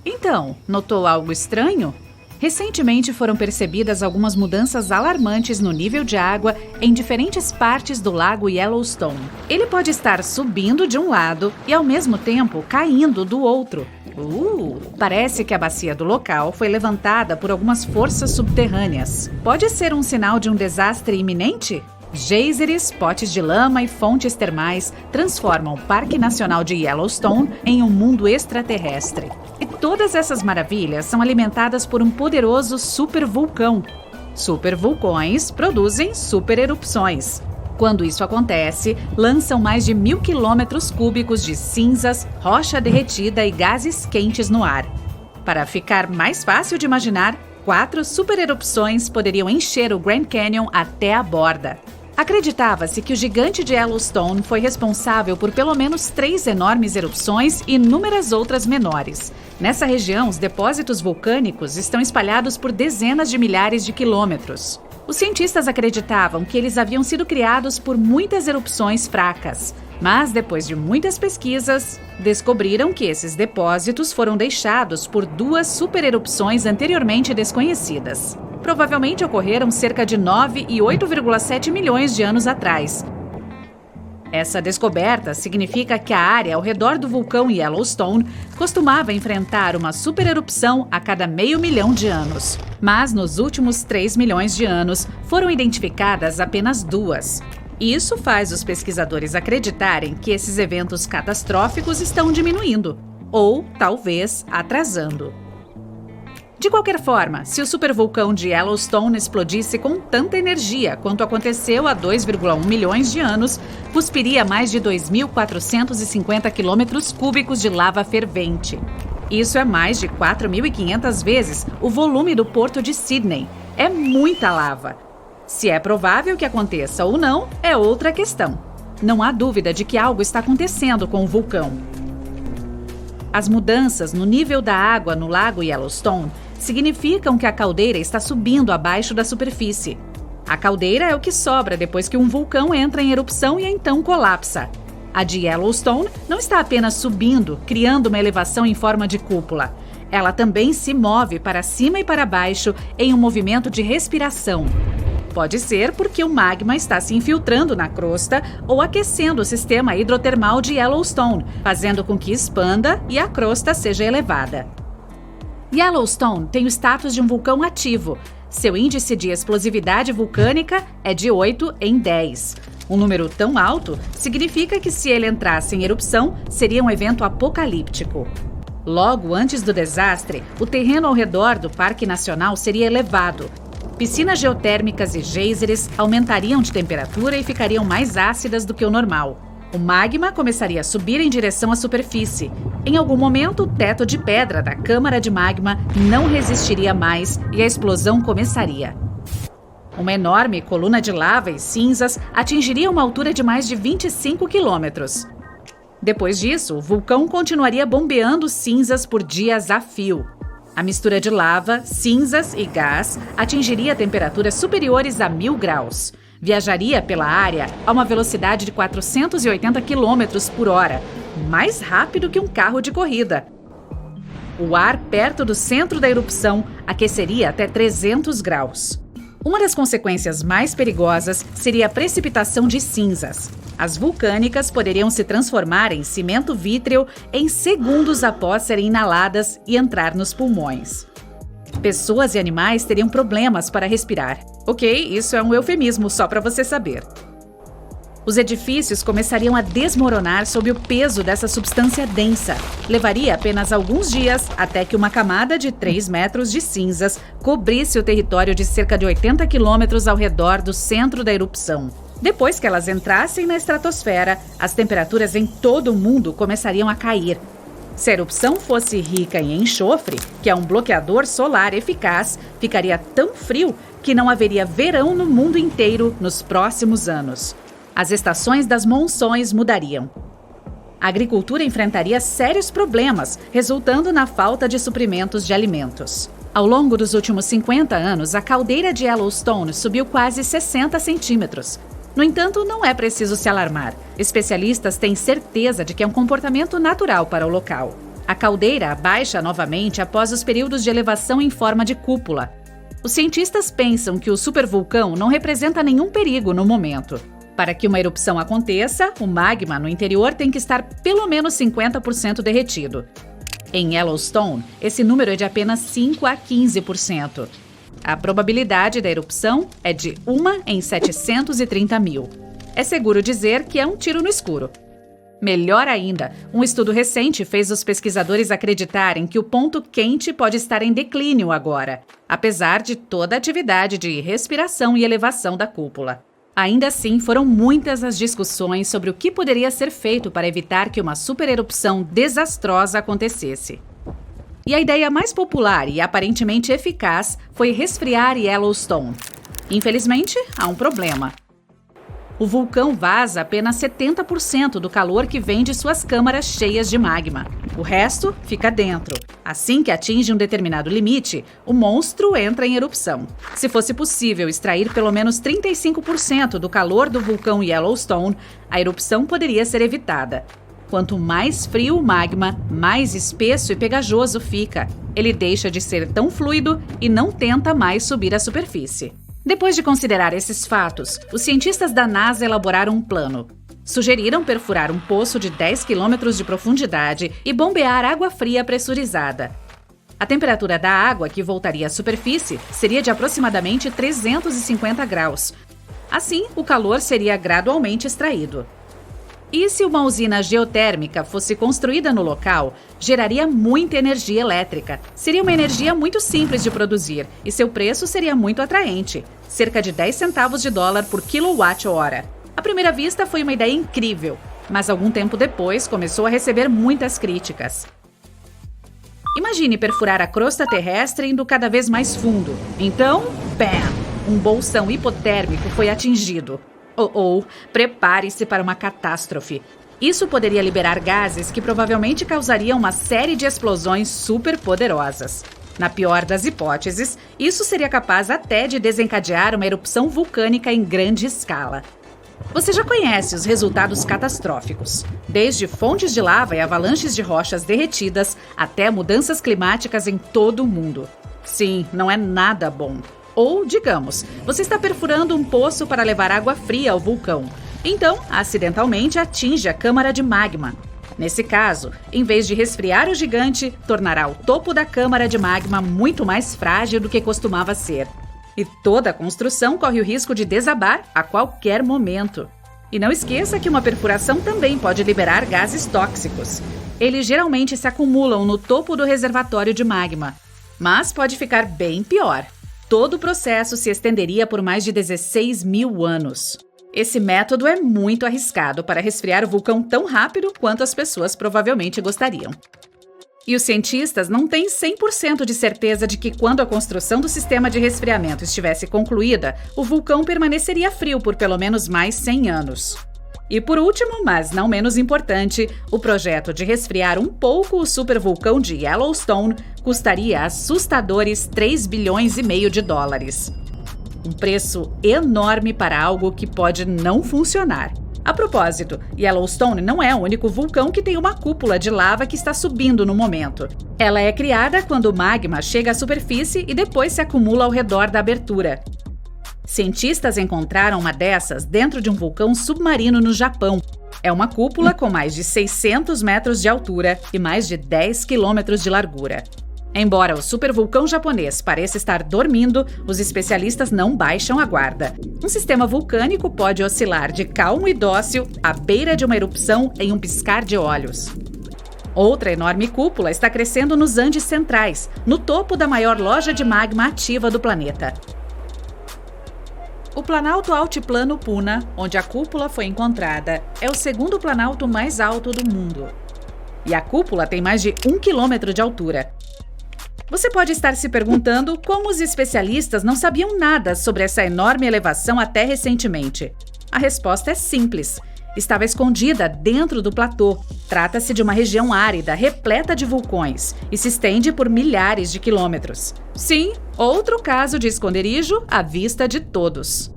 Então, notou algo estranho? Recentemente foram percebidas algumas mudanças alarmantes no nível de água em diferentes partes do lago Yellowstone. Ele pode estar subindo de um lado e, ao mesmo tempo, caindo do outro. Parece que a bacia do local foi levantada por algumas forças subterrâneas. Pode ser um sinal de um desastre iminente? Geysers, potes de lama e fontes termais transformam o Parque Nacional de Yellowstone em um mundo extraterrestre. E todas essas maravilhas são alimentadas por um poderoso supervulcão. Supervulcões produzem supererupções. Quando isso acontece, lançam mais de 1.000 quilômetros cúbicos de cinzas, rocha derretida e gases quentes no ar. Para ficar mais fácil de imaginar, 4 supererupções poderiam encher o Grand Canyon até a borda. Acreditava-se que o gigante de Yellowstone foi responsável por pelo menos 3 enormes erupções e inúmeras outras menores. Nessa região, os depósitos vulcânicos estão espalhados por dezenas de milhares de quilômetros. Os cientistas acreditavam que eles haviam sido criados por muitas erupções fracas. Mas, depois de muitas pesquisas, descobriram que esses depósitos foram deixados por 2 supererupções anteriormente desconhecidas. Provavelmente ocorreram cerca de 9 e 8,7 milhões de anos atrás. Essa descoberta significa que a área ao redor do vulcão Yellowstone costumava enfrentar uma supererupção a cada 500 mil de anos. Mas nos últimos 3 milhões de anos foram identificadas apenas 2. Isso faz os pesquisadores acreditarem que esses eventos catastróficos estão diminuindo, ou talvez atrasando. De qualquer forma, se o supervulcão de Yellowstone explodisse com tanta energia quanto aconteceu há 2,1 milhões de anos, cuspiria mais de 2.450 quilômetros cúbicos de lava fervente. Isso é mais de 4.500 vezes o volume do porto de Sydney. É muita lava. Se é provável que aconteça ou não, é outra questão. Não há dúvida de que algo está acontecendo com o vulcão. As mudanças no nível da água no lago Yellowstone significam que a caldeira está subindo abaixo da superfície. A caldeira é o que sobra depois que um vulcão entra em erupção e então colapsa. A de Yellowstone não está apenas subindo, criando uma elevação em forma de cúpula. Ela também se move para cima e para baixo em um movimento de respiração. Pode ser porque o magma está se infiltrando na crosta ou aquecendo o sistema hidrotermal de Yellowstone, fazendo com que expanda e a crosta seja elevada. Yellowstone tem o status de um vulcão ativo. Seu índice de explosividade vulcânica é de 8 em 10. Um número tão alto significa que se ele entrasse em erupção, seria um evento apocalíptico. Logo antes do desastre, o terreno ao redor do Parque Nacional seria elevado. Piscinas geotérmicas e geysers aumentariam de temperatura e ficariam mais ácidas do que o normal. O magma começaria a subir em direção à superfície. Em algum momento, o teto de pedra da câmara de magma não resistiria mais e a explosão começaria. Uma enorme coluna de lava e cinzas atingiria uma altura de mais de 25 quilômetros. Depois disso, o vulcão continuaria bombeando cinzas por dias a fio. A mistura de lava, cinzas e gás atingiria temperaturas superiores a 1.000 graus. Viajaria pela área a uma velocidade de 480 km por hora, mais rápido que um carro de corrida. O ar perto do centro da erupção aqueceria até 300 graus. Uma das consequências mais perigosas seria a precipitação de cinzas. As vulcânicas poderiam se transformar em cimento vítreo em segundos após serem inaladas e entrar nos pulmões. Pessoas e animais teriam problemas para respirar. Ok, isso é um eufemismo só para você saber. Os edifícios começariam a desmoronar sob o peso dessa substância densa. Levaria apenas alguns dias até que uma camada de 3 metros de cinzas cobrisse o território de cerca de 80 quilômetros ao redor do centro da erupção. Depois que elas entrassem na estratosfera, as temperaturas em todo o mundo começariam a cair. Se a erupção fosse rica em enxofre, que é um bloqueador solar eficaz, ficaria tão frio que não haveria verão no mundo inteiro nos próximos anos. As estações das monções mudariam. A agricultura enfrentaria sérios problemas, resultando na falta de suprimentos de alimentos. Ao longo dos últimos 50 anos, a caldeira de Yellowstone subiu quase 60 centímetros. No entanto, não é preciso se alarmar. Especialistas têm certeza de que é um comportamento natural para o local. A caldeira baixa novamente após os períodos de elevação em forma de cúpula. Os cientistas pensam que o supervulcão não representa nenhum perigo no momento. Para que uma erupção aconteça, o magma no interior tem que estar pelo menos 50% derretido. Em Yellowstone, esse número é de apenas 5 a 15%. A probabilidade da erupção é de 1 em 730 mil. É seguro dizer que é um tiro no escuro. Melhor ainda, um estudo recente fez os pesquisadores acreditarem que o ponto quente pode estar em declínio agora, apesar de toda a atividade de respiração e elevação da cúpula. Ainda assim, foram muitas as discussões sobre o que poderia ser feito para evitar que uma supererupção desastrosa acontecesse. E a ideia mais popular e aparentemente eficaz foi resfriar Yellowstone. Infelizmente, há um problema. O vulcão vaza apenas 70% do calor que vem de suas câmaras cheias de magma. O resto fica dentro. Assim que atinge um determinado limite, o monstro entra em erupção. Se fosse possível extrair pelo menos 35% do calor do vulcão Yellowstone, a erupção poderia ser evitada. Quanto mais frio o magma, mais espesso e pegajoso fica. Ele deixa de ser tão fluido e não tenta mais subir à superfície. Depois de considerar esses fatos, os cientistas da NASA elaboraram um plano. Sugeriram perfurar um poço de 10 quilômetros de profundidade e bombear água fria pressurizada. A temperatura da água que voltaria à superfície seria de aproximadamente 350 graus. Assim, o calor seria gradualmente extraído. E se uma usina geotérmica fosse construída no local, geraria muita energia elétrica. Seria uma energia muito simples de produzir e seu preço seria muito atraente, cerca de 10 centavos de dólar por quilowatt-hora. À primeira vista foi uma ideia incrível, mas algum tempo depois começou a receber muitas críticas. Imagine perfurar a crosta terrestre indo cada vez mais fundo. Então, bam! Um bolsão hipotérmico foi atingido. Prepare-se para uma catástrofe. Isso poderia liberar gases que provavelmente causariam uma série de explosões superpoderosas. Na pior das hipóteses, isso seria capaz até de desencadear uma erupção vulcânica em grande escala. Você já conhece os resultados catastróficos, desde fontes de lava e avalanches de rochas derretidas até mudanças climáticas em todo o mundo. Sim, não é nada bom. Ou, digamos, você está perfurando um poço para levar água fria ao vulcão. Então, acidentalmente atinge a câmara de magma. Nesse caso, em vez de resfriar o gigante, tornará o topo da câmara de magma muito mais frágil do que costumava ser. E toda a construção corre o risco de desabar a qualquer momento. E não esqueça que uma perfuração também pode liberar gases tóxicos. Eles geralmente se acumulam no topo do reservatório de magma. Mas pode ficar bem pior. Todo o processo se estenderia por mais de 16 mil anos. Esse método é muito arriscado para resfriar o vulcão tão rápido quanto as pessoas provavelmente gostariam. E os cientistas não têm 100% de certeza de que quando a construção do sistema de resfriamento estivesse concluída, o vulcão permaneceria frio por pelo menos mais 100 anos. E por último, mas não menos importante, o projeto de resfriar um pouco o supervulcão de Yellowstone custaria assustadores 3 bilhões e meio de dólares. Um preço enorme para algo que pode não funcionar. A propósito, Yellowstone não é o único vulcão que tem uma cúpula de lava que está subindo no momento. Ela é criada quando o magma chega à superfície e depois se acumula ao redor da abertura. Cientistas encontraram uma dessas dentro de um vulcão submarino no Japão. É uma cúpula com mais de 600 metros de altura e mais de 10 quilômetros de largura. Embora o supervulcão japonês pareça estar dormindo, os especialistas não baixam a guarda. Um sistema vulcânico pode oscilar de calmo e dócil à beira de uma erupção em um piscar de olhos. Outra enorme cúpula está crescendo nos Andes centrais, no topo da maior loja de magma ativa do planeta. O Planalto Altiplano Puna, onde a cúpula foi encontrada, é o segundo planalto mais alto do mundo. E a cúpula tem mais de 1 quilômetro de altura. Você pode estar se perguntando como os especialistas não sabiam nada sobre essa enorme elevação até recentemente. A resposta é simples. Estava escondida dentro do platô. Trata-se de uma região árida, repleta de vulcões, e se estende por milhares de quilômetros. Sim, outro caso de esconderijo à vista de todos.